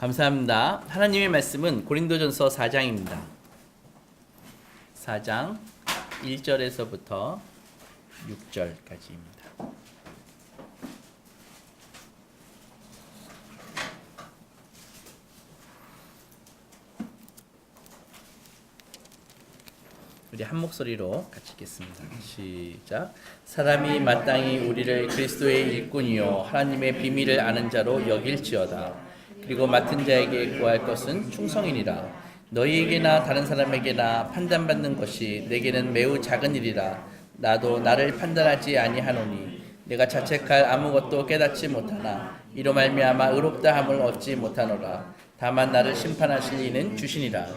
감사합니다. 하나님의 말씀은 고린도전서 4장입니다. 4장 1절에서부터 6절까지입니다. 우리 한 목소리로 같이 읽겠습니다. 시작. 사람이 마땅히 우리를 그리스도의 일꾼이요 하나님의 비밀을 아는 자로 여길지어다. 그리고 맡은 자에게 구할 것은 충성이니라. 너희에게나 다른 사람에게나 판단받는 것이 내게는 매우 작은 일이라. 나도 나를 판단하지 아니하노니 내가 자책할 아무것도 깨닫지 못하나 이로 말미암아 의롭다 함을 얻지 못하노라. 다만 나를 심판하실 이는 주시니라.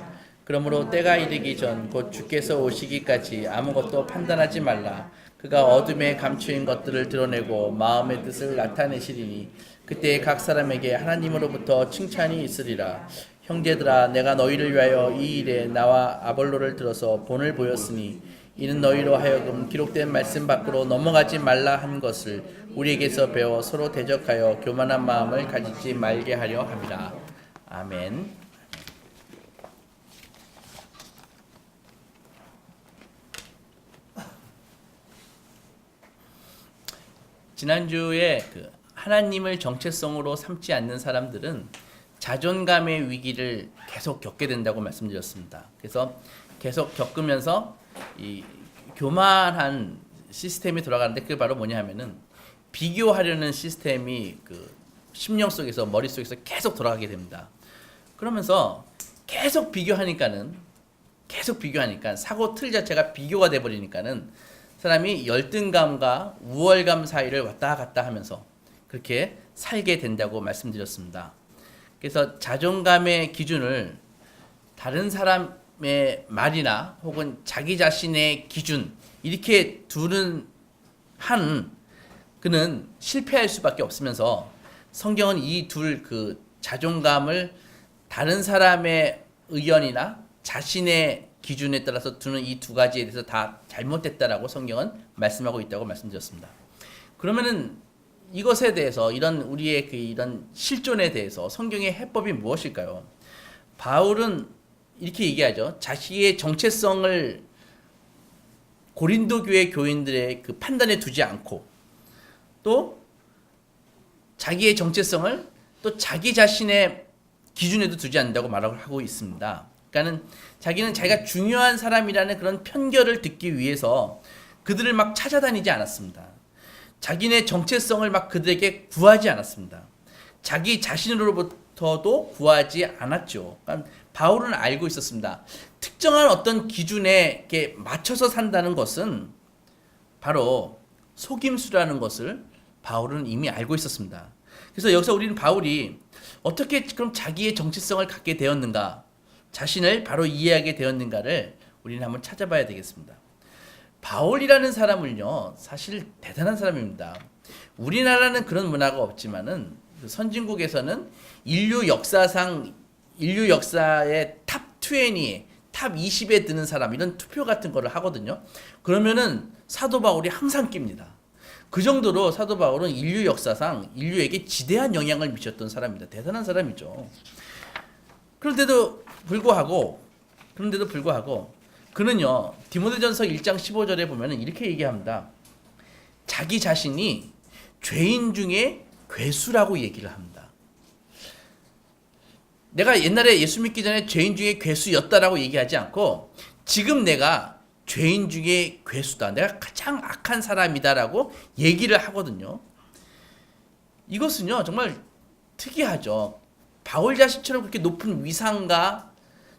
그러므로 때가 이르기 전 곧 주께서 오시기까지 아무것도 판단하지 말라. 그가 어둠에 감추인 것들을 드러내고 마음의 뜻을 나타내시리니 그때 각 사람에게 하나님으로부터 칭찬이 있으리라. 형제들아, 내가 너희를 위하여 이 일에 나와 아볼로를 들어서 본을 보였으니 이는 너희로 하여금 기록된 말씀 밖으로 넘어가지 말라 한 것을 우리에게서 배워 서로 대적하여 교만한 마음을 가지지 말게 하려 함이라. 아멘. 지난주에 하나님을 정체성으로 삼지 않는 사람들은 자존감의 위기를 계속 겪게 된다고 말씀드렸습니다. 그래서 계속 겪으면서 이 교만한 시스템이 돌아가는데 그게 바로 뭐냐 하면은 비교하려는 시스템이 심령 속에서 머릿속에서 계속 돌아가게 됩니다. 그러면서 계속 비교하니까 사고 틀 자체가 비교가 돼 버리니까는 사람이 열등감과 우월감 사이를 왔다 갔다 하면서 그렇게 살게 된다고 말씀드렸습니다. 그래서 자존감의 기준을 다른 사람의 말이나 혹은 자기 자신의 기준 이렇게 두는 한 그는 실패할 수밖에 없으면서 성경은 이 둘 자존감을 다른 사람의 의견이나 자신의 기준에 따라서 두는 이 두 가지에 대해서 다 잘못됐다라고 성경은 말씀하고 있다고 말씀드렸습니다. 그러면은 이것에 대해서 이런 우리의 이런 실존에 대해서 성경의 해법이 무엇일까요? 바울은 이렇게 얘기하죠. 자신의 정체성을 고린도 교회 교인들의 판단에 두지 않고 또 자기의 정체성을 또 자기 자신의 기준에도 두지 않는다고 말을 하고 있습니다. 그러니까는 자기는 자기가 중요한 사람이라는 그런 편견을 듣기 위해서 그들을 막 찾아다니지 않았습니다. 자기네 정체성을 막 그들에게 구하지 않았습니다. 자기 자신으로부터도 구하지 않았죠. 그러니까 바울은 알고 있었습니다. 특정한 어떤 기준에 이렇게 맞춰서 산다는 것은 바로 속임수라는 것을 바울은 이미 알고 있었습니다. 그래서 여기서 우리는 바울이 어떻게 그럼 자기의 정체성을 갖게 되었는가, 자신을 바로 이해하게 되었는가를 우리는 한번 찾아봐야 되겠습니다. 바울이라는 사람은요, 사실 대단한 사람입니다. 우리나라는 그런 문화가 없지만은 선진국에서는 인류 역사의 탑 20, 탑 20에 드는 사람 이런 투표 같은 거를 하거든요. 그러면은 사도 바울이 항상 낍니다. 그 정도로 사도 바울은 인류 역사상 인류에게 지대한 영향을 미쳤던 사람입니다. 대단한 사람이죠. 그런데도 불구하고 그는요, 디모데전서 1장 15절에 보면은 이렇게 얘기합니다. 자기 자신이 죄인 중에 괴수라고 얘기를 합니다. 내가 옛날에 예수 믿기 전에 죄인 중에 괴수였다라고 얘기하지 않고 지금 내가 죄인 중에 괴수다. 내가 가장 악한 사람이다라고 얘기를 하거든요. 이것은요, 정말 특이하죠. 바울 자신처럼 그렇게 높은 위상과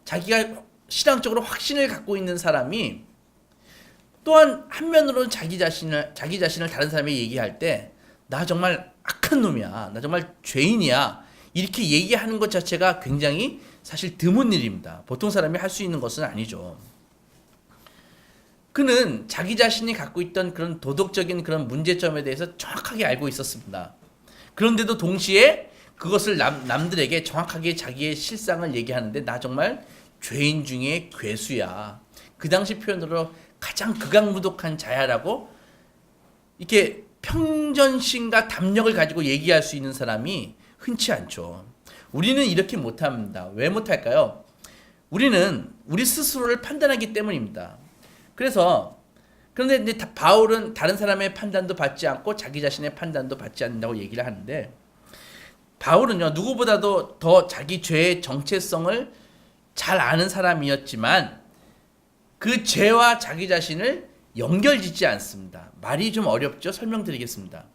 자기가 신앙적으로 확신을 갖고 있는 사람이 또한 한면으로는 자기 자신을 다른 사람에게 얘기할 때 나 정말 악한 놈이야, 나 정말 죄인이야 이렇게 얘기하는 것 자체가 굉장히 사실 드문 일입니다. 보통 사람이 할 수 있는 것은 아니죠. 그는 자기 자신이 갖고 있던 그런 도덕적인 그런 문제점에 대해서 정확하게 알고 있었습니다. 그런데도 동시에 그것을 남들에게 정확하게 자기의 실상을 얘기하는데 나 정말 죄인 중에 괴수야. 그 당시 표현으로 가장 극악무독한 자야라고 이렇게 평전심과 담력을 가지고 얘기할 수 있는 사람이 흔치 않죠. 우리는 이렇게 못합니다. 왜 못할까요? 우리는 우리 스스로를 판단하기 때문입니다. 그런데 이제 바울은 다른 사람의 판단도 받지 않고 자기 자신의 판단도 받지 않는다고 얘기를 하는데, 바울은요 누구보다도 더 자기 죄의 정체성을 잘 아는 사람이었지만 그 죄와 자기 자신을 연결짓지 않습니다. 말이 좀 어렵죠? 설명드리겠습니다.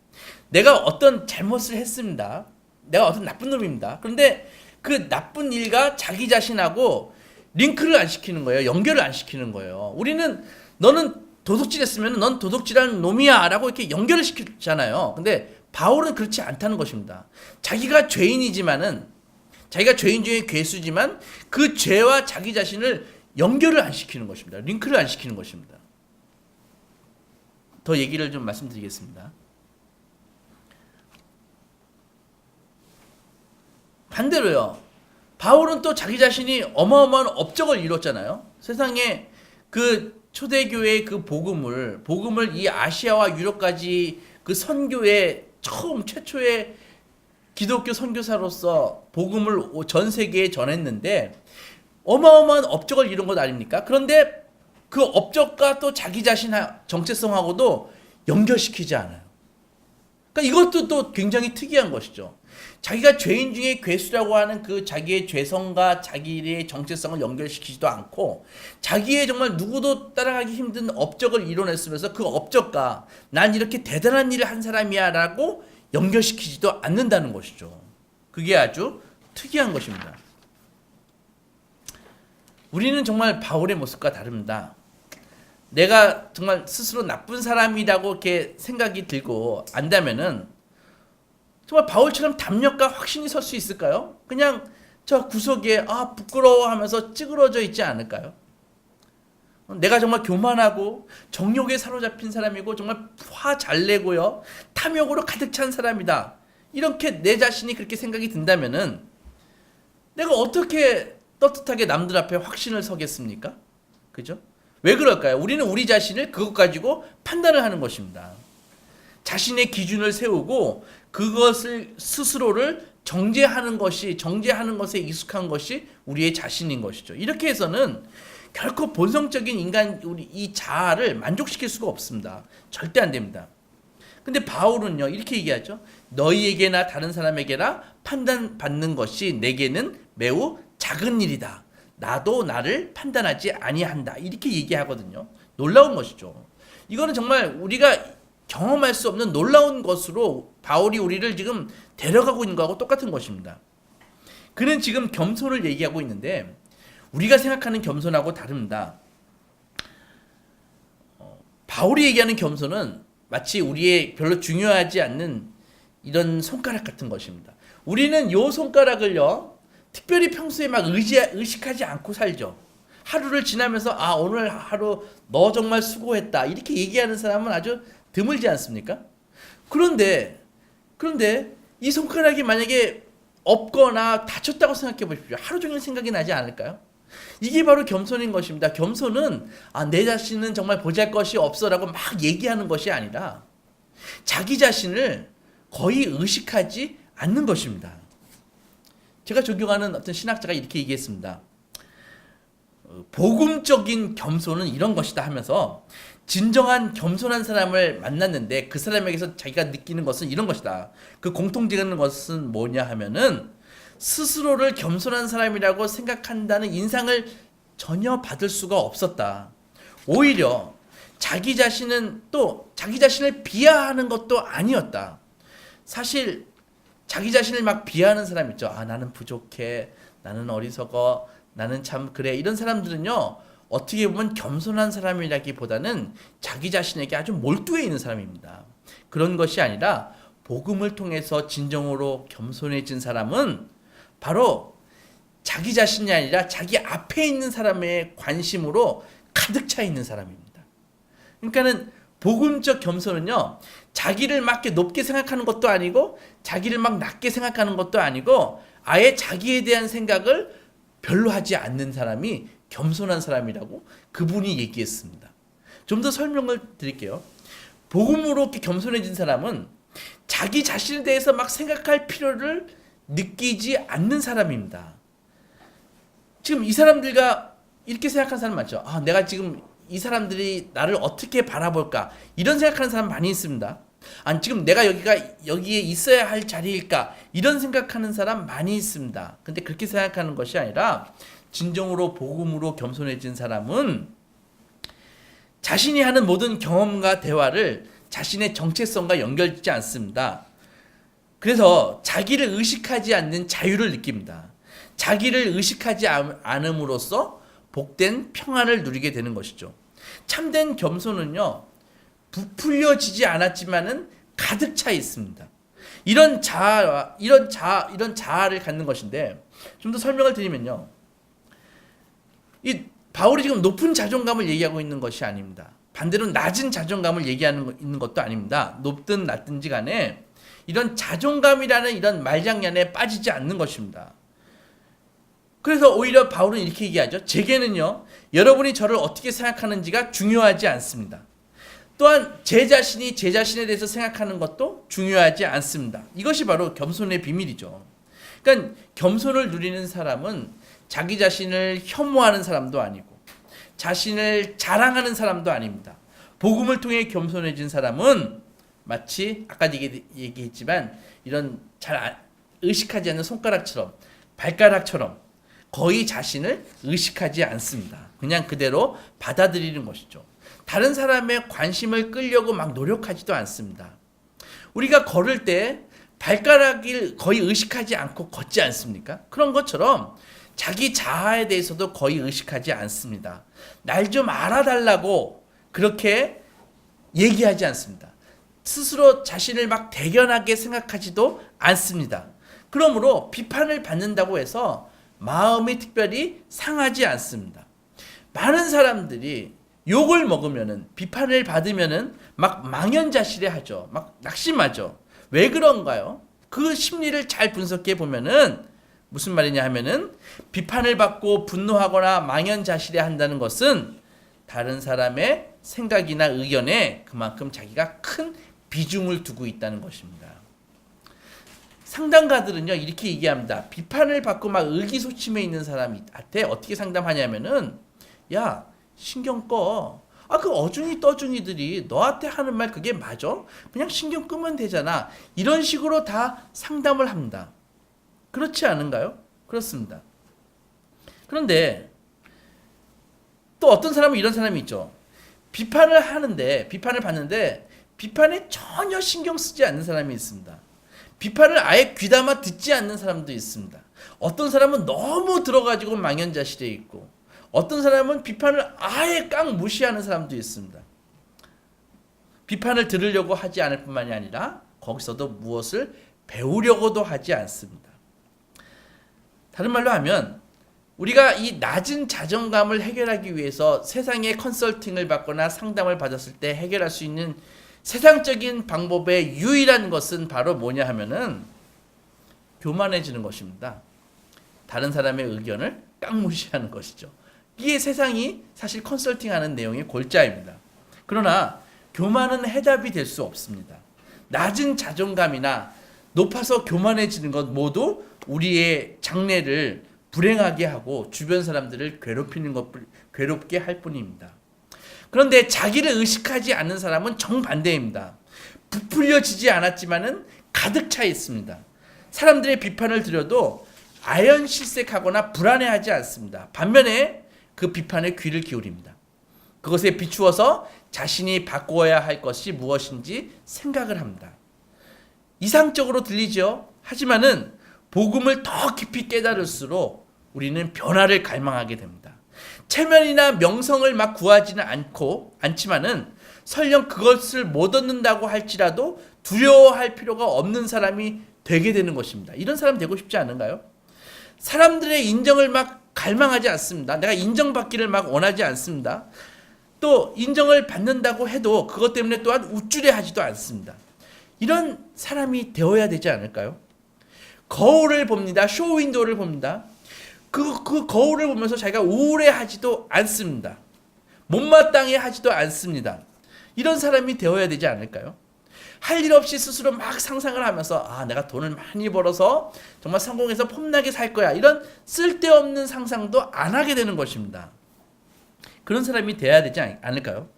내가 어떤 잘못을 했습니다. 내가 어떤 나쁜 놈입니다. 그런데 그 나쁜 일과 자기 자신하고 링크를 안 시키는 거예요. 연결을 안 시키는 거예요. 우리는 너는 도둑질했으면 넌 도둑질한 놈이야 라고 이렇게 연결을 시키잖아요. 근데 바울은 그렇지 않다는 것입니다. 자기가 죄인이지만은, 자기가 죄인 중에 괴수지만 그 죄와 자기 자신을 연결을 안 시키는 것입니다. 링크를 안 시키는 것입니다. 더 얘기를 좀 말씀드리겠습니다. 반대로요, 바울은 또 자기 자신이 어마어마한 업적을 이뤘잖아요. 세상에 그 초대교회의 그 복음을 이 아시아와 유럽까지 그 선교의 최초의 기독교 선교사로서 복음을 전 세계에 전했는데 어마어마한 업적을 이룬 것 아닙니까? 그런데 그 업적과 또 자기 자신 정체성하고도 연결시키지 않아요. 그러니까 이것도 또 굉장히 특이한 것이죠. 자기가 죄인 중에 괴수라고 하는 그 자기의 죄성과 자기의 정체성을 연결시키지도 않고, 자기의 정말 누구도 따라가기 힘든 업적을 이뤄냈으면서 그 업적과 난 이렇게 대단한 일을 한 사람이야 라고 연결시키지도 않는다는 것이죠. 그게 아주 특이한 것입니다. 우리는 정말 바울의 모습과 다릅니다. 내가 정말 스스로 나쁜 사람이라고 이렇게 생각이 들고 안다면은 정말 바울처럼 담력과 확신이 설 수 있을까요? 그냥 저 구석에 부끄러워하면서 찌그러져 있지 않을까요? 내가 정말 교만하고 정욕에 사로잡힌 사람이고 정말 화 잘 내고요 탐욕으로 가득 찬 사람이다, 이렇게 내 자신이 그렇게 생각이 든다면은 내가 어떻게 떳떳하게 남들 앞에 확신을 서겠습니까? 그죠? 왜 그럴까요? 우리는 우리 자신을 그것 가지고 판단을 하는 것입니다. 자신의 기준을 세우고 그것을 스스로를 정죄하는 것에 익숙한 것이 우리의 자신인 것이죠. 이렇게 해서는 결코 본성적인 인간 우리 이 자아를 만족시킬 수가 없습니다. 절대 안 됩니다. 근데 바울은요 이렇게 얘기하죠. 너희에게나 다른 사람에게나 판단받는 것이 내게는 매우 작은 일이다. 나도 나를 판단하지 아니한다. 이렇게 얘기하거든요. 놀라운 것이죠. 이거는 정말 우리가 경험할 수 없는 놀라운 것으로 바울이 우리를 지금 데려가고 있는 거하고 똑같은 것입니다. 그는 지금 겸손을 얘기하고 있는데 우리가 생각하는 겸손하고 다릅니다. 바울이 얘기하는 겸손은 마치 우리의 별로 중요하지 않는 이런 손가락 같은 것입니다. 우리는 요 손가락을요 특별히 평소에 막 의식하지 않고 살죠. 하루를 지나면서 오늘 하루 너 정말 수고했다 이렇게 얘기하는 사람은 아주 드물지 않습니까? 그런데 이 손가락이 만약에 없거나 다쳤다고 생각해 보십시오. 하루 종일 생각이 나지 않을까요? 이게 바로 겸손인 것입니다. 겸손은 내 자신은 정말 보잘것이 없어라고 막 얘기하는 것이 아니라 자기 자신을 거의 의식하지 않는 것입니다. 제가 존경하는 어떤 신학자가 이렇게 얘기했습니다. 복음적인 겸손은 이런 것이다 하면서 진정한 겸손한 사람을 만났는데 그 사람에게서 자기가 느끼는 것은 이런 것이다. 그 공통되는 것은 뭐냐 하면은 스스로를 겸손한 사람이라고 생각한다는 인상을 전혀 받을 수가 없었다. 오히려 자기 자신은 또 자기 자신을 비하하는 것도 아니었다. 사실 자기 자신을 막 비하하는 사람 있죠. 나는 부족해, 나는 어리석어, 나는 참 그래. 이런 사람들은요 어떻게 보면 겸손한 사람이라기보다는 자기 자신에게 아주 몰두해 있는 사람입니다. 그런 것이 아니라 복음을 통해서 진정으로 겸손해진 사람은 바로 자기 자신이 아니라 자기 앞에 있는 사람의 관심으로 가득 차 있는 사람입니다. 그러니까는 복음적 겸손은요 자기를 막 높게 생각하는 것도 아니고 자기를 막 낮게 생각하는 것도 아니고 아예 자기에 대한 생각을 별로 하지 않는 사람이 겸손한 사람이라고 그분이 얘기했습니다. 좀 더 설명을 드릴게요. 복음으로 이렇게 겸손해진 사람은 자기 자신에 대해서 막 생각할 필요를 느끼지 않는 사람입니다. 지금 이 사람들과 이렇게 생각하는 사람 많죠. 아, 내가 지금 이 사람들이 나를 어떻게 바라볼까? 이런 생각하는 사람 많이 있습니다. 아니, 지금 내가 여기에 있어야 할 자리일까? 이런 생각하는 사람 많이 있습니다. 근데 그렇게 생각하는 것이 아니라 진정으로 복음으로 겸손해진 사람은 자신이 하는 모든 경험과 대화를 자신의 정체성과 연결짓지 않습니다. 그래서 자기를 의식하지 않는 자유를 느낍니다. 자기를 의식하지 않음으로써 복된 평안을 누리게 되는 것이죠. 참된 겸손은요, 부풀려지지 않았지만은 가득 차 있습니다. 이런 자아를 갖는 것인데, 좀 더 설명을 드리면요, 이 바울이 지금 높은 자존감을 얘기하고 있는 것이 아닙니다. 반대로 낮은 자존감을 있는 것도 아닙니다. 높든 낮든지 간에 이런 자존감이라는 이런 말장난에 빠지지 않는 것입니다. 그래서 오히려 바울은 이렇게 얘기하죠. 제게는요, 여러분이 저를 어떻게 생각하는지가 중요하지 않습니다. 또한 제 자신이 제 자신에 대해서 생각하는 것도 중요하지 않습니다. 이것이 바로 겸손의 비밀이죠. 그러니까 겸손을 누리는 사람은 자기 자신을 혐오하는 사람도 아니고 자신을 자랑하는 사람도 아닙니다. 복음을 통해 겸손해진 사람은 마치 아까 얘기했지만 이런 잘 의식하지 않는 손가락처럼, 발가락처럼 거의 자신을 의식하지 않습니다. 그냥 그대로 받아들이는 것이죠. 다른 사람의 관심을 끌려고 막 노력하지도 않습니다. 우리가 걸을 때 발가락을 거의 의식하지 않고 걷지 않습니까? 그런 것처럼 자기 자아에 대해서도 거의 의식하지 않습니다. 날 좀 알아달라고 그렇게 얘기하지 않습니다. 스스로 자신을 막 대견하게 생각하지도 않습니다. 그러므로 비판을 받는다고 해서 마음이 특별히 상하지 않습니다. 많은 사람들이 욕을 먹으면은, 비판을 받으면은 막 망연자실해 하죠. 막 낙심하죠. 왜 그런가요? 그 심리를 잘 분석해 보면은 무슨 말이냐 하면은, 비판을 받고 분노하거나 망연자실해 한다는 것은 다른 사람의 생각이나 의견에 그만큼 자기가 큰 비중을 두고 있다는 것입니다. 상담가들은요, 이렇게 얘기합니다. 비판을 받고 막 의기소침해 있는 사람한테 어떻게 상담하냐면은, 야, 신경 꺼. 아, 그 어중이 떠중이들이 너한테 하는 말 그게 맞아? 그냥 신경 끄면 되잖아. 이런 식으로 다 상담을 합니다. 그렇지 않은가요? 그렇습니다. 그런데 또 어떤 사람은 이런 사람이 있죠. 비판을 받는데 비판에 전혀 신경 쓰지 않는 사람이 있습니다. 비판을 아예 귀담아 듣지 않는 사람도 있습니다. 어떤 사람은 너무 들어가지고 망연자실해 있고, 어떤 사람은 비판을 아예 깡 무시하는 사람도 있습니다. 비판을 들으려고 하지 않을 뿐만이 아니라 거기서도 무엇을 배우려고도 하지 않습니다. 다른 말로 하면 우리가 이 낮은 자존감을 해결하기 위해서 세상의 컨설팅을 받거나 상담을 받았을 때 해결할 수 있는 세상적인 방법의 유일한 것은 바로 뭐냐 하면은 교만해지는 것입니다. 다른 사람의 의견을 깡무시하는 것이죠. 이게 세상이 사실 컨설팅하는 내용의 골자입니다. 그러나 교만은 해답이 될 수 없습니다. 낮은 자존감이나 높아서 교만해지는 것 모두 우리의 장래를 불행하게 하고 주변 사람들을 괴롭게 할 뿐입니다. 그런데 자기를 의식하지 않는 사람은 정반대입니다. 부풀려지지 않았지만은 가득 차 있습니다. 사람들의 비판을 들어도 아연실색하거나 불안해하지 않습니다. 반면에 그 비판에 귀를 기울입니다. 그것에 비추어서 자신이 바꾸어야 할 것이 무엇인지 생각을 합니다. 이상적으로 들리죠? 하지만은 복음을 더 깊이 깨달을수록 우리는 변화를 갈망하게 됩니다. 체면이나 명성을 막 구하지는 않지만은 설령 그것을 못 얻는다고 할지라도 두려워할 필요가 없는 사람이 되게 되는 것입니다. 이런 사람 되고 싶지 않은가요? 사람들의 인정을 막 갈망하지 않습니다. 내가 인정받기를 막 원하지 않습니다. 또 인정을 받는다고 해도 그것 때문에 또한 우쭐해하지도 않습니다. 이런 사람이 되어야 되지 않을까요? 거울을 봅니다. 쇼윈도를 봅니다. 그 거울을 보면서 자기가 우울해하지도 않습니다. 못마땅해 하지도 않습니다. 이런 사람이 되어야 되지 않을까요? 할 일 없이 스스로 막 상상을 하면서 내가 돈을 많이 벌어서 정말 성공해서 폼나게 살 거야. 이런 쓸데없는 상상도 안 하게 되는 것입니다. 그런 사람이 돼야 되지 않을까요?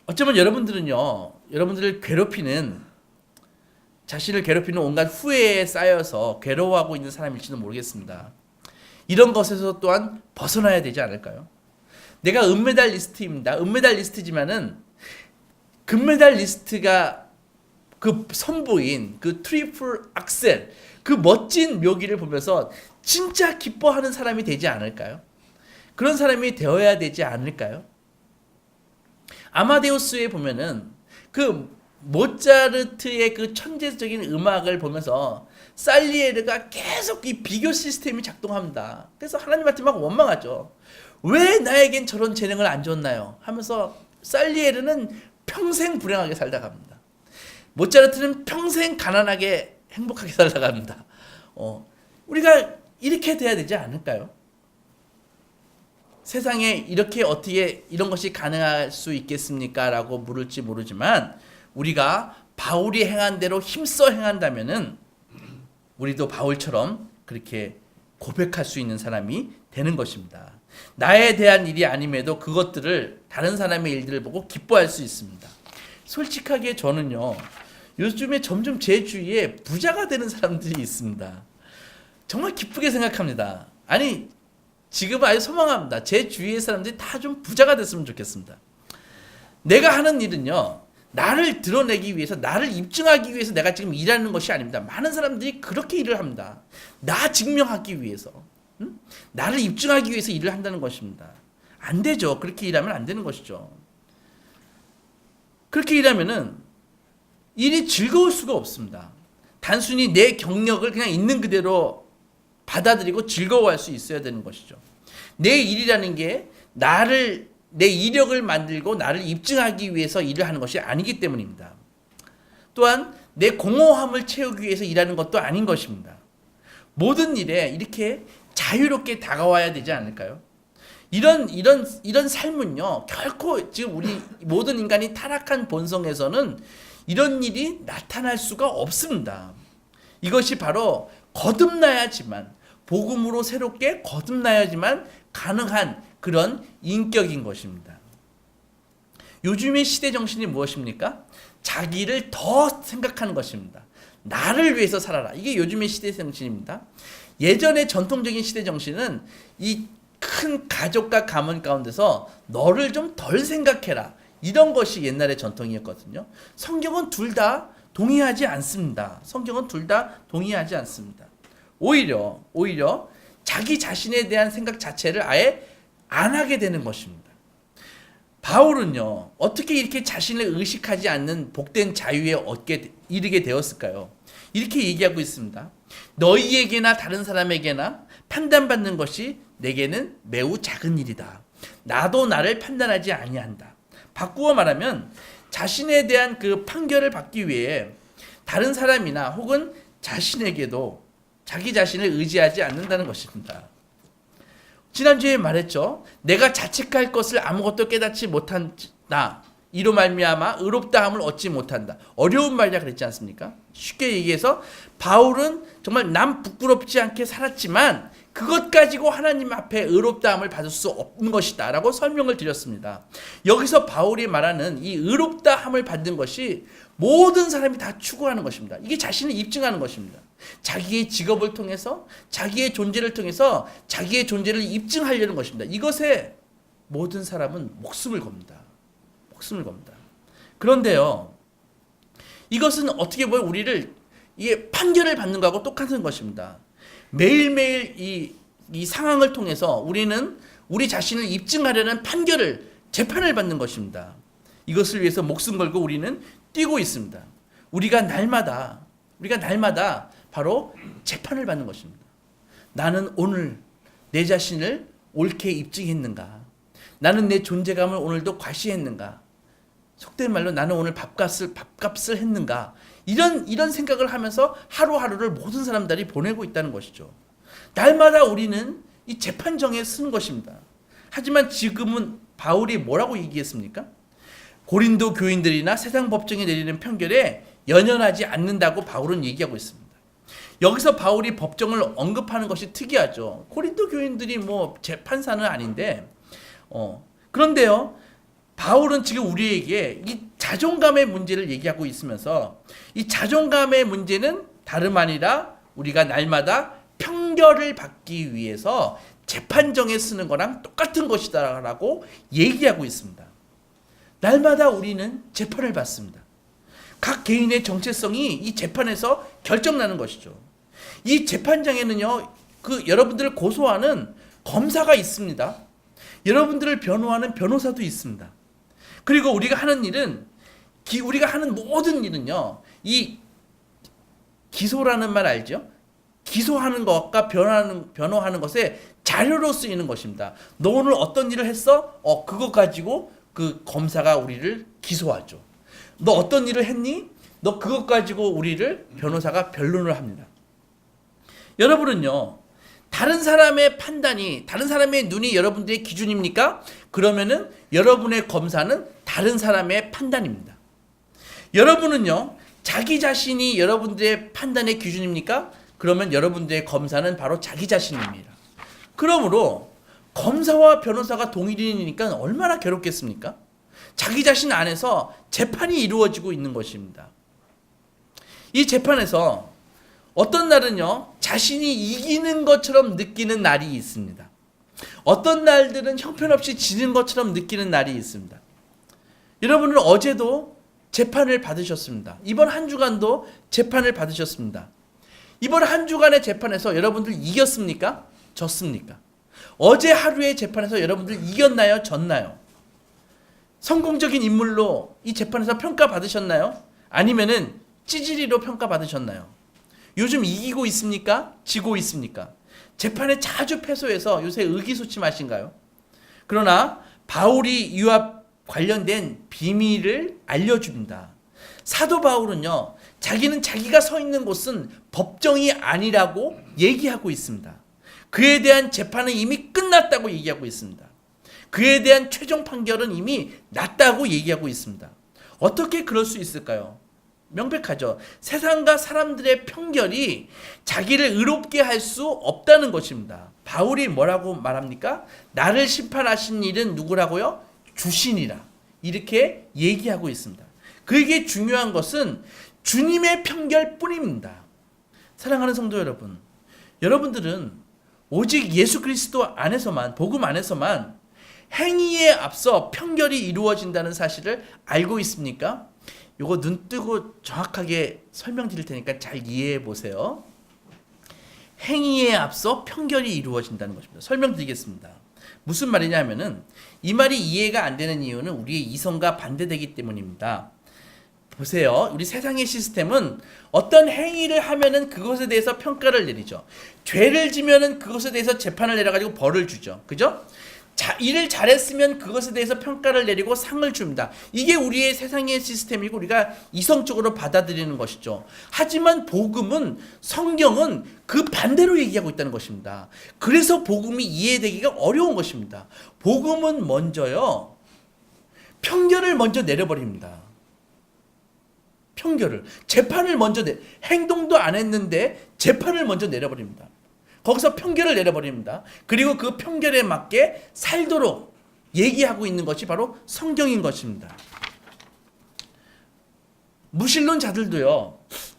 어쩌면 여러분들은요, 여러분들을 괴롭히는, 자신을 괴롭히는 온갖 후회에 쌓여서 괴로워하고 있는 사람일지도 모르겠습니다. 이런 것에서 또한 벗어나야 되지 않을까요? 내가 은메달리스트입니다. 은메달리스트지만은 금메달리스트가 그 선보인 그 트리플 악셀, 그 멋진 묘기를 보면서 진짜 기뻐하는 사람이 되지 않을까요? 그런 사람이 되어야 되지 않을까요? 아마데우스에 보면은 그 모차르트의 그 천재적인 음악을 보면서 살리에르가 계속 이 비교 시스템이 작동합니다. 그래서 하나님한테 막 원망하죠. 왜 나에겐 저런 재능을 안 줬나요? 하면서 살리에르는 평생 불행하게 살다 갑니다. 모차르트는 평생 가난하게 행복하게 살다 갑니다. 우리가 이렇게 돼야 되지 않을까요? 세상에 이렇게 어떻게 이런 것이 가능할 수 있겠습니까? 라고 물을지 모르지만 우리가 바울이 행한 대로 힘써 행한다면은 우리도 바울처럼 그렇게 고백할 수 있는 사람이 되는 것입니다. 나에 대한 일이 아님에도 그것들을 다른 사람의 일들을 보고 기뻐할 수 있습니다. 솔직하게 저는요, 요즘에 점점 제 주위에 부자가 되는 사람들이 있습니다. 정말 기쁘게 생각합니다. 아니, 지금 아주 소망합니다. 제 주위의 사람들이 다 좀 부자가 됐으면 좋겠습니다. 내가 하는 일은요, 나를 드러내기 위해서, 나를 입증하기 위해서 내가 지금 일하는 것이 아닙니다. 많은 사람들이 그렇게 일을 합니다. 나 증명하기 위해서, 나를 입증하기 위해서 일을 한다는 것입니다. 안 되죠. 그렇게 일하면 안 되는 것이죠. 그렇게 일하면은 일이 즐거울 수가 없습니다. 단순히 내 경력을 그냥 있는 그대로 받아들이고 즐거워할 수 있어야 되는 것이죠. 내 일이라는 게 내 이력을 만들고 나를 입증하기 위해서 일을 하는 것이 아니기 때문입니다. 또한 내 공허함을 채우기 위해서 일하는 것도 아닌 것입니다. 모든 일에 이렇게 자유롭게 다가와야 되지 않을까요? 이런 삶은요, 결코 지금 우리 모든 인간이 타락한 본성에서는 이런 일이 나타날 수가 없습니다. 이것이 바로 거듭나야지만, 복음으로 새롭게 거듭나야지만 가능한 그런 인격인 것입니다. 요즘의 시대 정신이 무엇입니까? 자기를 더 생각하는 것입니다. 나를 위해서 살아라. 이게 요즘의 시대 정신입니다. 예전의 전통적인 시대 정신은 이 큰 가족과 가문 가운데서 너를 좀 덜 생각해라. 이런 것이 옛날의 전통이었거든요. 성경은 둘 다 동의하지 않습니다. 성경은 둘 다 동의하지 않습니다. 오히려 자기 자신에 대한 생각 자체를 아예 안 하게 되는 것입니다. 바울은요, 어떻게 이렇게 자신을 의식하지 않는 복된 자유에 이르게 되었을까요? 이렇게 얘기하고 있습니다. 너희에게나 다른 사람에게나 판단받는 것이 내게는 매우 작은 일이다. 나도 나를 판단하지 아니한다. 바꾸어 말하면 자신에 대한 그 판결을 받기 위해 다른 사람이나 혹은 자신에게도 자기 자신을 의지하지 않는다는 것입니다. 지난주에 말했죠. 내가 자책할 것을 아무것도 깨닫지 못한다. 이로 말미암아 의롭다함을 얻지 못한다. 어려운 말이라 그랬지 않습니까? 쉽게 얘기해서 바울은 정말 남 부끄럽지 않게 살았지만 그것 가지고 하나님 앞에 의롭다함을 받을 수 없는 것이다 라고 설명을 드렸습니다. 여기서 바울이 말하는 이 의롭다함을 받는 것이 모든 사람이 다 추구하는 것입니다. 이게 자신을 입증하는 것입니다. 자기의 직업을 통해서, 자기의 존재를 통해서 자기의 존재를 입증하려는 것입니다. 이것에 모든 사람은 목숨을 겁니다. 목숨을 겁니다. 그런데요, 이것은 어떻게 보면 우리를 이게 판결을 받는 것하고 똑같은 것입니다. 매일매일 이 상황을 통해서 우리는 우리 자신을 입증하려는 재판을 받는 것입니다. 이것을 위해서 목숨 걸고 우리는 뛰고 있습니다. 우리가 날마다 바로 재판을 받는 것입니다. 나는 오늘 내 자신을 옳게 입증했는가? 나는 내 존재감을 오늘도 과시했는가? 속된 말로 나는 오늘 밥값을 했는가? 이런 생각을 하면서 하루하루를 모든 사람들이 보내고 있다는 것이죠. 날마다 우리는 이 재판정에 쓰는 것입니다. 하지만 지금은 바울이 뭐라고 얘기했습니까? 고린도 교인들이나 세상 법정에 내리는 판결에 연연하지 않는다고 바울은 얘기하고 있습니다. 여기서 바울이 법정을 언급하는 것이 특이하죠. 고린도 교인들이 뭐 재판사는 아닌데, 그런데요, 바울은 지금 우리에게 이 자존감의 문제를 얘기하고 있으면서 이 자존감의 문제는 다름 아니라 우리가 날마다 평결을 받기 위해서 재판정에 쓰는 거랑 똑같은 것이다라고 얘기하고 있습니다. 날마다 우리는 재판을 받습니다. 각 개인의 정체성이 이 재판에서 결정나는 것이죠. 이 재판장에는요, 여러분들을 고소하는 검사가 있습니다. 여러분들을 변호하는 변호사도 있습니다. 그리고 우리가 하는 일은, 우리가 하는 모든 일은요, 이 기소라는 말 알죠? 기소하는 것과 변호하는 것에 자료로 쓰이는 것입니다. 너 오늘 어떤 일을 했어? 그거 가지고 그 검사가 우리를 기소하죠. 너 어떤 일을 했니? 너 그것 가지고 우리를 변호사가 변론을 합니다. 여러분은요, 다른 사람의 판단이, 다른 사람의 눈이 여러분들의 기준입니까? 그러면은 여러분의 검사는 다른 사람의 판단입니다. 여러분은요, 자기 자신이 여러분들의 판단의 기준입니까? 그러면 여러분들의 검사는 바로 자기 자신입니다. 그러므로 검사와 변호사가 동일인이니까 얼마나 괴롭겠습니까? 자기 자신 안에서 재판이 이루어지고 있는 것입니다. 이 재판에서 어떤 날은요, 자신이 이기는 것처럼 느끼는 날이 있습니다. 어떤 날들은 형편없이 지는 것처럼 느끼는 날이 있습니다. 여러분은 어제도 재판을 받으셨습니다. 이번 한 주간도 재판을 받으셨습니다. 이번 한 주간의 재판에서 여러분들 이겼습니까? 졌습니까? 어제 하루의 재판에서 여러분들 이겼나요? 졌나요? 성공적인 인물로 이 재판에서 평가받으셨나요? 아니면은 찌질이로 평가받으셨나요? 요즘 이기고 있습니까? 지고 있습니까? 재판에 자주 패소해서 요새 의기소침하신가요? 그러나 바울이 이와 관련된 비밀을 알려줍니다. 사도 바울은요, 자기는 자기가 서 있는 곳은 법정이 아니라고 얘기하고 있습니다. 그에 대한 재판은 이미 끝났다고 얘기하고 있습니다. 그에 대한 최종 판결은 이미 났다고 얘기하고 있습니다. 어떻게 그럴 수 있을까요? 명백하죠. 세상과 사람들의 편결이 자기를 의롭게 할 수 없다는 것입니다. 바울이 뭐라고 말합니까? 나를 심판하신 일은 누구라고요? 주신이라. 이렇게 얘기하고 있습니다. 그에게 중요한 것은 주님의 편결뿐입니다. 사랑하는 성도 여러분, 여러분들은 오직 예수 그리스도 안에서만, 복음 안에서만 행위에 앞서 편결이 이루어진다는 사실을 알고 있습니까? 이거 눈 뜨고 정확하게 설명드릴 테니까 잘 이해해 보세요. 행위에 앞서 편결이 이루어진다는 것입니다. 설명드리겠습니다. 무슨 말이냐면은 이 말이 이해가 안 되는 이유는 우리의 이성과 반대되기 때문입니다. 보세요. 우리 세상의 시스템은 어떤 행위를 하면은 그것에 대해서 평가를 내리죠. 죄를 지면은 그것에 대해서 재판을 내려가지고 벌을 주죠. 그죠? 일을 잘했으면 그것에 대해서 평가를 내리고 상을 줍니다. 이게 우리의 세상의 시스템이고 우리가 이성적으로 받아들이는 것이죠. 하지만 복음은, 성경은 그 반대로 얘기하고 있다는 것입니다. 그래서 복음이 이해되기가 어려운 것입니다. 복음은 먼저요, 편결을 먼저 내려버립니다. 편결을, 재판을 먼저 행동도 안 했는데 재판을 먼저 내려버립니다. 거기서 편결을 내려버립니다. 그리고 그 편결에 맞게 살도록 얘기하고 있는 것이 바로 성경인 것입니다. 무신론자들도요,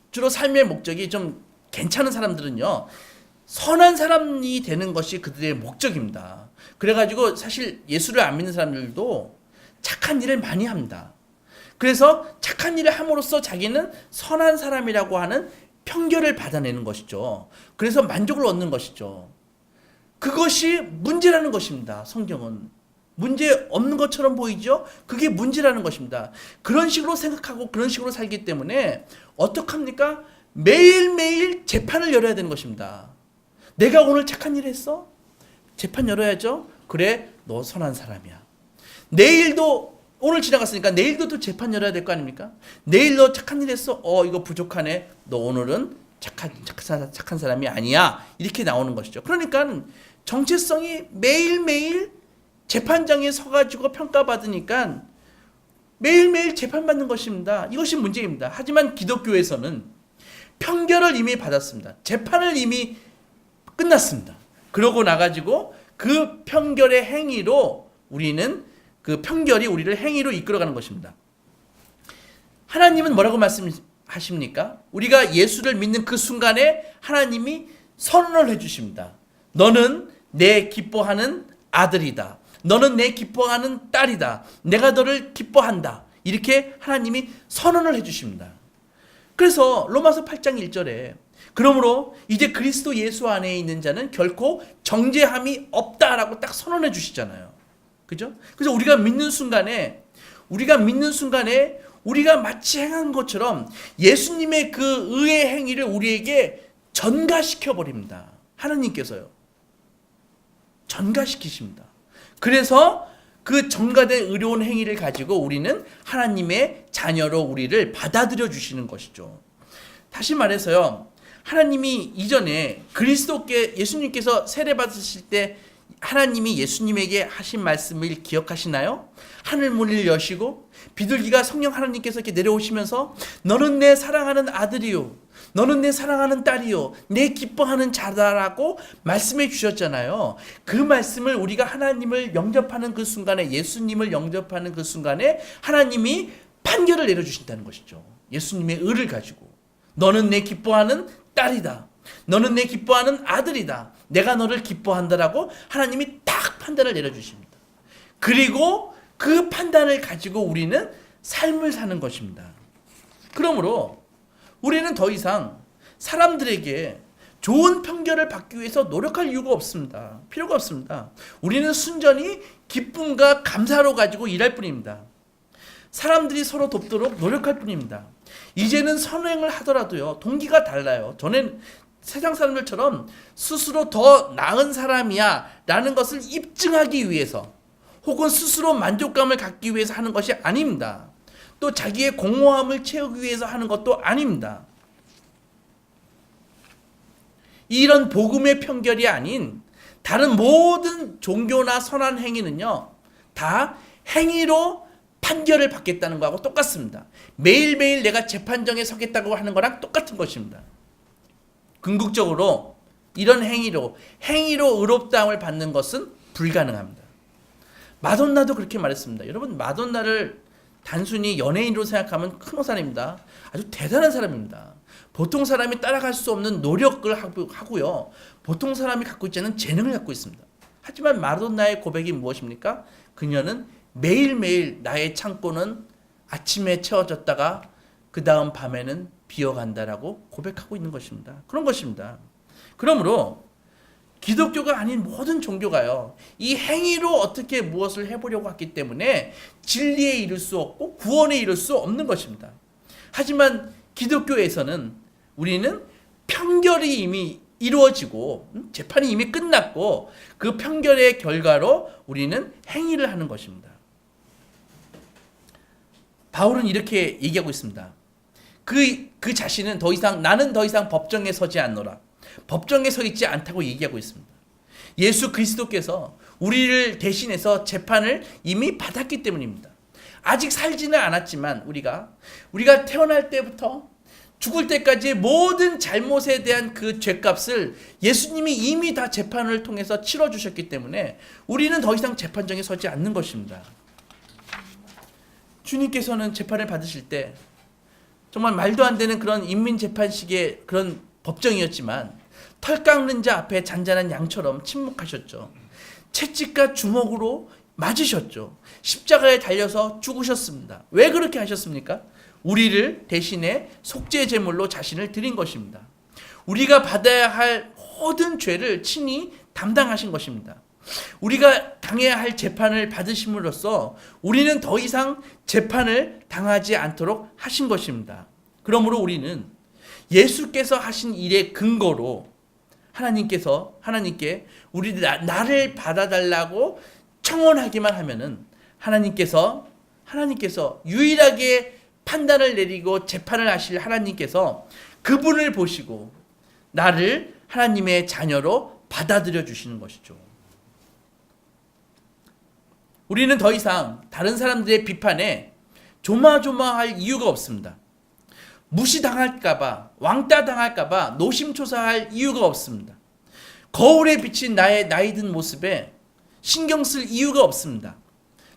주로 삶의 목적이 좀 괜찮은 사람들은요, 선한 사람이 되는 것이 그들의 목적입니다. 그래가지고 사실 예수를 안 믿는 사람들도 착한 일을 많이 합니다. 그래서 착한 일을 함으로써 자기는 선한 사람이라고 하는 편결을 받아내는 것이죠. 그래서 만족을 얻는 것이죠. 그것이 문제라는 것입니다. 성경은 문제 없는 것처럼 보이죠? 그게 문제라는 것입니다. 그런 식으로 생각하고 그런 식으로 살기 때문에 어떡합니까? 매일매일 재판을 열어야 되는 것입니다. 내가 오늘 착한 일 했어? 재판 열어야죠. 그래, 너 선한 사람이야. 내일도, 오늘 지나갔으니까 내일도 또 재판 열어야 될 거 아닙니까? 내일 너 착한 일 했어? 이거 부족하네. 너 오늘은 착한 사람이 아니야. 이렇게 나오는 것이죠. 그러니까 정체성이 매일매일 재판장에 서가지고 평가받으니까 매일매일 재판받는 것입니다. 이것이 문제입니다. 하지만 기독교에서는 편결을 이미 받았습니다. 재판을 이미 끝났습니다. 그러고 나가지고 그 편결의 행위로 우리는 그 편결이 우리를 행위로 이끌어가는 것입니다. 하나님은 뭐라고 말씀하십니까? 우리가 예수를 믿는 그 순간에 하나님이 선언을 해주십니다. 너는 내 기뻐하는 아들이다. 너는 내 기뻐하는 딸이다. 내가 너를 기뻐한다. 이렇게 하나님이 선언을 해주십니다. 그래서 로마서 8장 1절에 그러므로 이제 그리스도 예수 안에 있는 자는 결코 정죄함이 없다라고 딱 선언해 주시잖아요. 그죠? 그래서 우리가 믿는 순간에 우리가 마치 행한 것처럼 예수님의 그 의의 행위를 우리에게 전가시켜 버립니다. 하나님께서요. 전가시키십니다. 그래서 그 전가된 의로운 행위를 가지고 우리는 하나님의 자녀로 우리를 받아들여 주시는 것이죠. 다시 말해서요. 하나님이 이전에 예수님께서 세례 받으실 때 하나님이 예수님에게 하신 말씀을 기억하시나요? 하늘 문을 여시고 비둘기가 성령 하나님께서 이렇게 내려오시면서 너는 내 사랑하는 아들이요, 너는 내 사랑하는 딸이요, 내 기뻐하는 자다라고 말씀해 주셨잖아요. 그 말씀을 우리가 하나님을 영접하는 그 순간에, 예수님을 영접하는 그 순간에 하나님이 판결을 내려주신다는 것이죠. 예수님의 의를 가지고 너는 내 기뻐하는 딸이다, 너는 내 기뻐하는 아들이다, 내가 너를 기뻐한다라고 하나님이 딱 판단을 내려주십니다. 그리고 그 판단을 가지고 우리는 삶을 사는 것입니다. 그러므로 우리는 더 이상 사람들에게 좋은 편결을 받기 위해서 노력할 이유가 없습니다. 필요가 없습니다. 우리는 순전히 기쁨과 감사로 가지고 일할 뿐입니다. 사람들이 서로 돕도록 노력할 뿐입니다. 이제는 선행을 하더라도요, 동기가 달라요. 전엔 세상 사람들처럼 스스로 더 나은 사람이야 라는 것을 입증하기 위해서 혹은 스스로 만족감을 갖기 위해서 하는 것이 아닙니다. 또 자기의 공허함을 채우기 위해서 하는 것도 아닙니다. 이런 복음의 편결이 아닌 다른 모든 종교나 선한 행위는요, 다 행위로 판결을 받겠다는 거하고 똑같습니다. 매일매일 내가 재판정에 서겠다고 하는 거랑 똑같은 것입니다. 궁극적으로 이런 행위로 의롭다함을 받는 것은 불가능합니다. 마돈나도 그렇게 말했습니다. 여러분, 마돈나를 단순히 연예인으로 생각하면 큰 사람입니다. 아주 대단한 사람입니다. 보통 사람이 따라갈 수 없는 노력을 하고요, 보통 사람이 갖고 있지 않은 재능을 갖고 있습니다. 하지만 마돈나의 고백이 무엇입니까? 그녀는 매일매일 나의 창고는 아침에 채워졌다가 그 다음 밤에는 비어간다라고 고백하고 있는 것입니다. 그런 것입니다. 그러므로 기독교가 아닌 모든 종교가요, 이 행위로 어떻게 무엇을 해보려고 했기 때문에 진리에 이를 수 없고 구원에 이를 수 없는 것입니다. 하지만 기독교에서는 우리는 편결이 이미 이루어지고 재판이 이미 끝났고 그 편결의 결과로 우리는 행위를 하는 것입니다. 바울은 이렇게 얘기하고 있습니다. 그 자신은 나는 더 이상 법정에 서지 않노라. 법정에 서 있지 않다고 얘기하고 있습니다. 예수 그리스도께서 우리를 대신해서 재판을 이미 받았기 때문입니다. 아직 살지는 않았지만 우리가 태어날 때부터 죽을 때까지의 모든 잘못에 대한 그 죄값을 예수님이 이미 다 재판을 통해서 치러주셨기 때문에 우리는 더 이상 재판정에 서지 않는 것입니다. 주님께서는 재판을 받으실 때 정말 말도 안 되는 그런 인민재판식의 그런 법정이었지만 털 깎는 자 앞에 잔잔한 양처럼 침묵하셨죠. 채찍과 주먹으로 맞으셨죠. 십자가에 달려서 죽으셨습니다. 왜 그렇게 하셨습니까? 우리를 대신에 속죄 제물로 자신을 드린 것입니다. 우리가 받아야 할 모든 죄를 친히 담당하신 것입니다. 우리가 당해야 할 재판을 받으심으로써 우리는 더 이상 재판을 당하지 않도록 하신 것입니다. 그러므로 우리는 예수께서 하신 일의 근거로 하나님께 나를 받아달라고 청원하기만 하면은 하나님께서 유일하게 판단을 내리고 재판을 하실 하나님께서 그분을 보시고 나를 하나님의 자녀로 받아들여 주시는 것이죠. 우리는 더 이상 다른 사람들의 비판에 조마조마할 이유가 없습니다. 무시당할까봐, 왕따 당할까봐 노심초사할 이유가 없습니다. 거울에 비친 나의 나이든 모습에 신경 쓸 이유가 없습니다.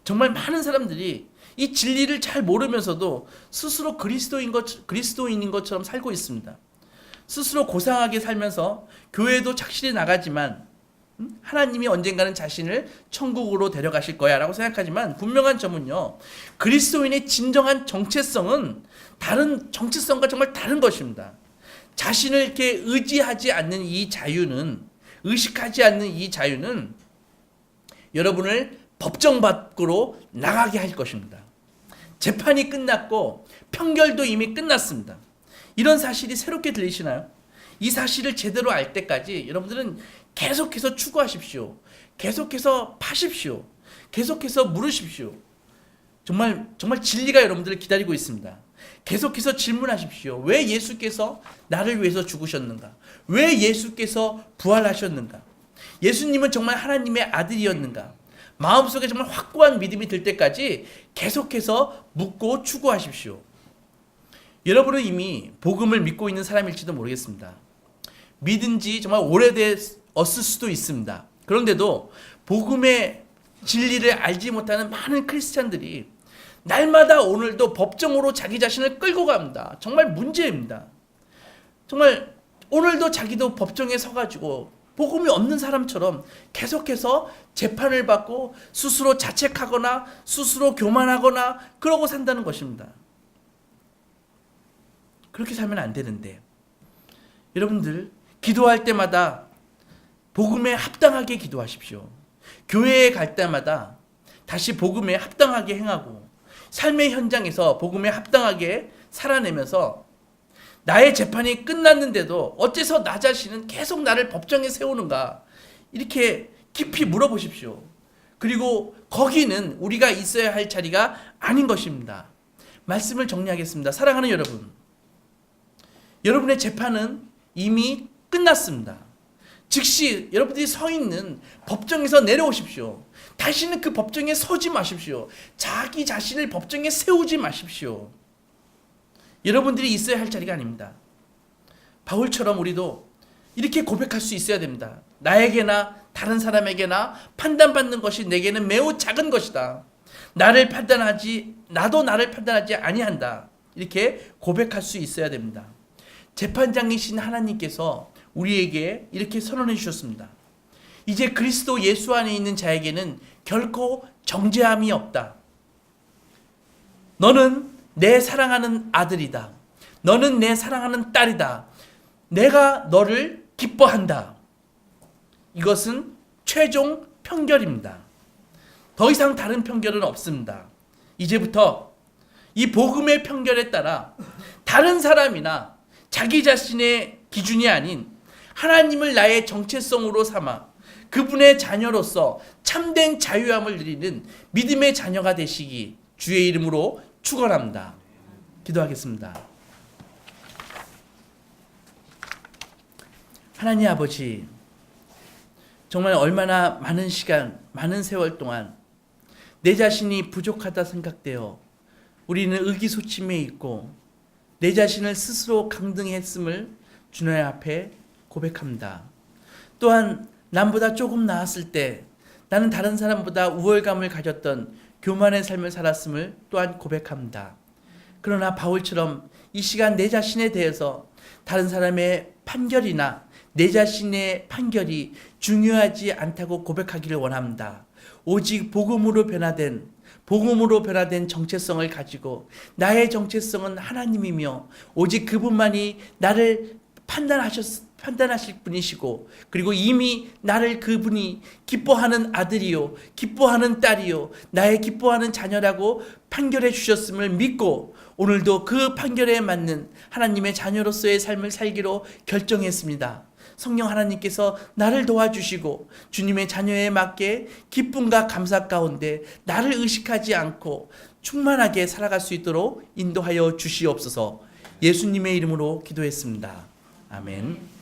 정말 많은 사람들이 이 진리를 잘 모르면서도 스스로 그리스도인인 것처럼 살고 있습니다. 스스로 고상하게 살면서 교회도 착실히 나가지만 하나님이 언젠가는 자신을 천국으로 데려가실 거야 라고 생각하지만, 분명한 점은요, 그리스도인의 진정한 정체성은 다른 정체성과 정말 다른 것입니다. 자신을 이렇게 의지하지 않는 이 자유는, 의식하지 않는 이 자유는 여러분을 법정 밖으로 나가게 할 것입니다. 재판이 끝났고 판결도 이미 끝났습니다. 이런 사실이 새롭게 들리시나요? 이 사실을 제대로 알 때까지 여러분들은 계속해서 추구하십시오. 계속해서 파십시오. 계속해서 물으십시오. 정말 진리가 여러분들을 기다리고 있습니다. 계속해서 질문하십시오. 왜 예수께서 나를 위해서 죽으셨는가? 왜 예수께서 부활하셨는가? 예수님은 정말 하나님의 아들이었는가? 마음속에 정말 확고한 믿음이 들 때까지 계속해서 묻고 추구하십시오. 여러분은 이미 복음을 믿고 있는 사람일지도 모르겠습니다. 믿은 지 정말 오래되었을 수도 있습니다. 그런데도 복음의 진리를 알지 못하는 많은 크리스찬들이 날마다 오늘도 법정으로 자기 자신을 끌고 갑니다. 정말 문제입니다. 정말 오늘도 자기도 법정에 서가지고 복음이 없는 사람처럼 계속해서 재판을 받고 스스로 자책하거나 스스로 교만하거나 그러고 산다는 것입니다. 그렇게 살면 안 되는데, 여러분들 기도할 때마다 복음에 합당하게 기도하십시오. 교회에 갈 때마다 다시 복음에 합당하게 행하고 삶의 현장에서 복음에 합당하게 살아내면서, 나의 재판이 끝났는데도 어째서 나 자신은 계속 나를 법정에 세우는가, 이렇게 깊이 물어보십시오. 그리고 거기는 우리가 있어야 할 자리가 아닌 것입니다. 말씀을 정리하겠습니다. 사랑하는 여러분, 여러분의 재판은 이미 끝났습니다. 즉시 여러분들이 서 있는 법정에서 내려오십시오. 다시는 그 법정에 서지 마십시오. 자기 자신을 법정에 세우지 마십시오. 여러분들이 있어야 할 자리가 아닙니다. 바울처럼 우리도 이렇게 고백할 수 있어야 됩니다. 나에게나 다른 사람에게나 판단받는 것이 내게는 매우 작은 것이다. 나도 나를 판단하지 아니한다. 이렇게 고백할 수 있어야 됩니다. 재판장이신 하나님께서 우리에게 이렇게 선언해 주셨습니다. 이제 그리스도 예수 안에 있는 자에게는 결코 정죄함이 없다. 너는 내 사랑하는 아들이다. 너는 내 사랑하는 딸이다. 내가 너를 기뻐한다. 이것은 최종 판결입니다. 더 이상 다른 판결은 없습니다. 이제부터 이 복음의 판결에 따라 다른 사람이나 자기 자신의 기준이 아닌 하나님을 나의 정체성으로 삼아 그분의 자녀로서 참된 자유함을 누리는 믿음의 자녀가 되시기 주의 이름으로 축원합니다. 기도하겠습니다. 하나님 아버지, 정말 얼마나 많은 시간, 많은 세월 동안 내 자신이 부족하다 생각되어 우리는 의기소침해 있고 내 자신을 스스로 강등했음을 주님 앞에 고백합니다. 또한 남보다 조금 나았을 때 나는 다른 사람보다 우월감을 가졌던 교만의 삶을 살았음을 또한 고백합니다. 그러나 바울처럼 이 시간 내 자신에 대해서 다른 사람의 판결이나 내 자신의 판결이 중요하지 않다고 고백하기를 원합니다. 오직 복음으로 변화된 정체성을 가지고 나의 정체성은 하나님이며 오직 그분만이 나를 판단하실 분이시고, 그리고 이미 나를 그분이 기뻐하는 아들이요 기뻐하는 딸이요 나의 기뻐하는 자녀라고 판결해 주셨음을 믿고 오늘도 그 판결에 맞는 하나님의 자녀로서의 삶을 살기로 결정했습니다. 성령 하나님께서 나를 도와주시고 주님의 자녀에 맞게 기쁨과 감사 가운데 나를 의식하지 않고 충만하게 살아갈 수 있도록 인도하여 주시옵소서. 예수님의 이름으로 기도했습니다. 아멘.